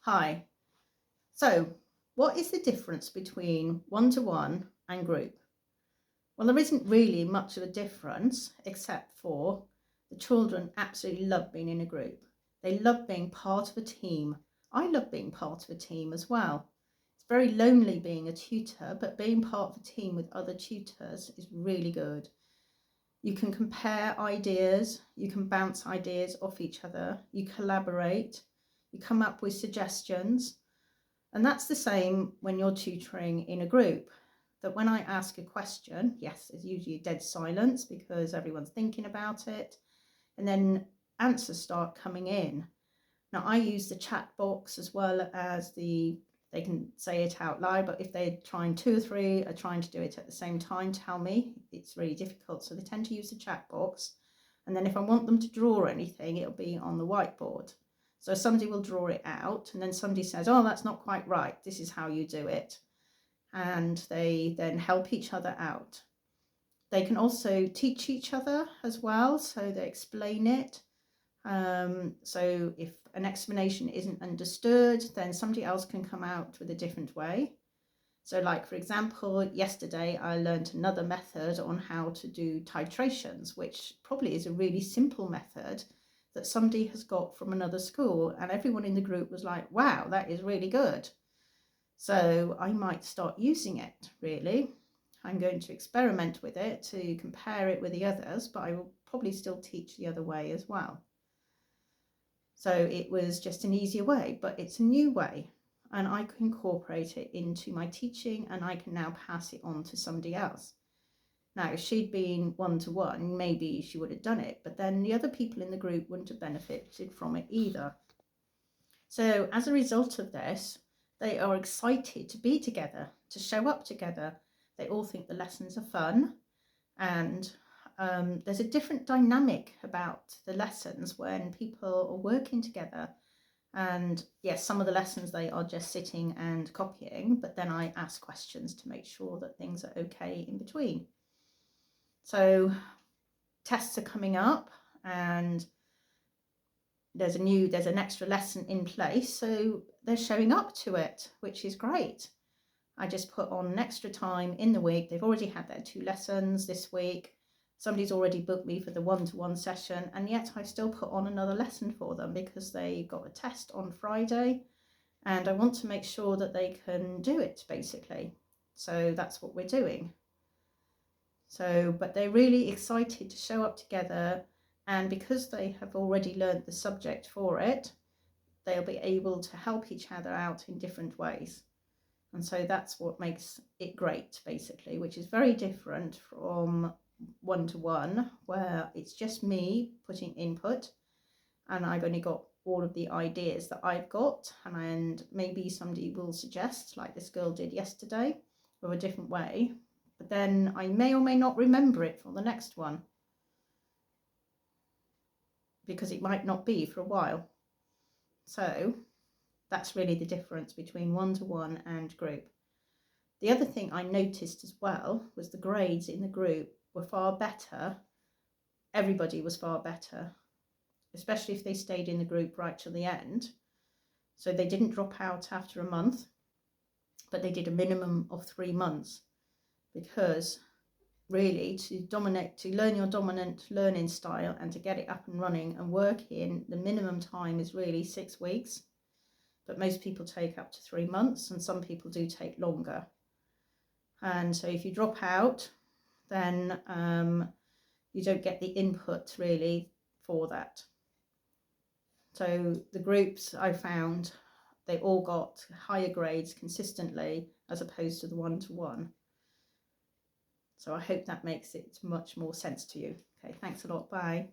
Hi. So, what is the difference between one-to-one and group? Well, there isn't really much of a difference except for the children absolutely love being in a group. They love being part of a team. I love being part of a team as well. It's very lonely being a tutor, but being part of a team with other tutors is really good. You can compare ideas, you can bounce ideas off each other, you collaborate, you come up with suggestions. And that's the same when you're tutoring in a group. That when I ask a question, yes, there's usually a dead silence because everyone's thinking about it, and then answers start coming in. Now, I use the chat box as well as they can say it out loud, but if they're trying, two or three are trying to do it at the same time, tell me, it's really difficult. So they tend to use the chat box. And then if I want them to draw anything, it'll be on the whiteboard. So somebody will draw it out, and then somebody says, oh, that's not quite right. This is how you do it. And they then help each other out. They can also teach each other as well. So they explain it. So if an explanation isn't understood, then somebody else can come out with a different way. So like, for example, yesterday I learned another method on how to do titrations, which probably is a really simple method that somebody has got from another school, and everyone in the group was like, wow, that is really good. So I might start using it, really. I'm going to experiment with it to compare it with the others, but I will probably still teach the other way as well. So it was just an easier way, but it's a new way, and I can incorporate it into my teaching, and I can now pass it on to somebody else. Now, if she'd been one-to-one, maybe she would have done it, but then the other people in the group wouldn't have benefited from it either. So as a result of this, they are excited to be together, to show up together. They all think the lessons are fun, and there's a different dynamic about the lessons when people are working together. And yes, some of the lessons they are just sitting and copying, but then I ask questions to make sure that things are okay in between. So tests are coming up, and there's an extra lesson in place, so they're showing up to it, which is great. I just put on an extra time in the week. They've already had their 2 lessons this week. Somebody's already booked me for the one-to-one session, and yet I still put on another lesson for them because they got a test on Friday, and I want to make sure that they can do it, basically. So that's what we're doing. So, but they're really excited to show up together, and because they have already learned the subject for it, they'll be able to help each other out in different ways. And so that's what makes it great, basically, which is very different from one-to-one, where it's just me putting input, and I've only got all of the ideas that I've got, and maybe somebody will suggest, like this girl did yesterday, or a different way, but then I may or may not remember it for the next one, because it might not be for a while. So that's really the difference between one-to-one and group. The other thing I noticed as well was the grades in the group were far better. Everybody was far better, especially if they stayed in the group right till the end. So they didn't drop out after a month, but they did a minimum of 3 months, because really to learn your dominant learning style and to get it up and running and working, the minimum time is really 6 weeks, but most people take up to 3 months, and some people do take longer. And so if you drop out, then you don't get the input really for that. So the groups I found, they all got higher grades consistently as opposed to the one-to-one. So I hope that makes it much more sense to you. Okay, thanks a lot. Bye.